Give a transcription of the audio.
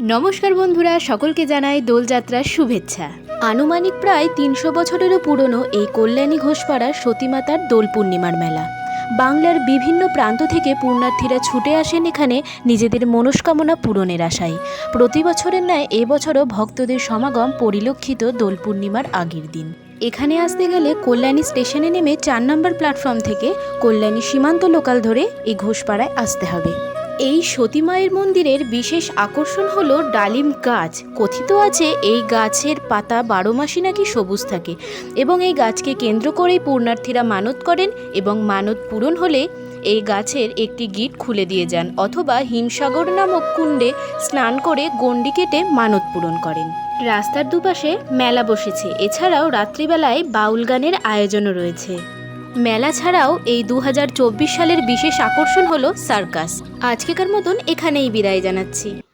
নমস্কার বন্ধুরা, সকলকে জানাই দোলযাত্রার শুভেচ্ছা। আনুমানিক প্রায় ৩০০ বছরেরও পুরনো এই কল্যাণী ঘোষপাড়ার সতীমাতার দোল পূর্ণিমার মেলা। বাংলার বিভিন্ন প্রান্ত থেকে পুণ্যার্থীরা ছুটে আসেন এখানে নিজেদের মনস্কামনা পূরণের আশায়। প্রতি বছরের ন্যায় এবছরও ভক্তদের সমাগম পরিলক্ষিত দোল পূর্ণিমার আগের দিন। এখানে আসতে গেলে কল্যাণী স্টেশনে নেমে ৪ নম্বর প্ল্যাটফর্ম থেকে কল্যাণী সীমান্ত লোকাল ধরে এই ঘোষপাড়ায় আসতে হবে। এই সতী মায়ের মন্দিরের বিশেষ আকর্ষণ হলো ডালিম গাছ। কথিত আছে এই গাছের পাতা ১২ মাসই নাকি সবুজ থাকে এবং এই গাছকে কেন্দ্র করেই পুণ্যার্থীরা মানত করেন এবং মানত পূরণ হলে এই গাছের একটি গিঁট খুলে দিয়ে যান অথবা হিমসাগর নামক কুণ্ডে স্নান করে গণ্ডি কেটে মানত পূরণ করেন। রাস্তার দুপাশে মেলা বসেছে, এছাড়াও রাত্রিবেলায় বাউল গানের আয়োজনও রয়েছে। মেলা ছাড়াও এই ২০২৪ সালের বিশেষ আকর্ষণ হলো সার্কাস। আজকেকার মতন এখানেই বিদায় জানাচ্ছি।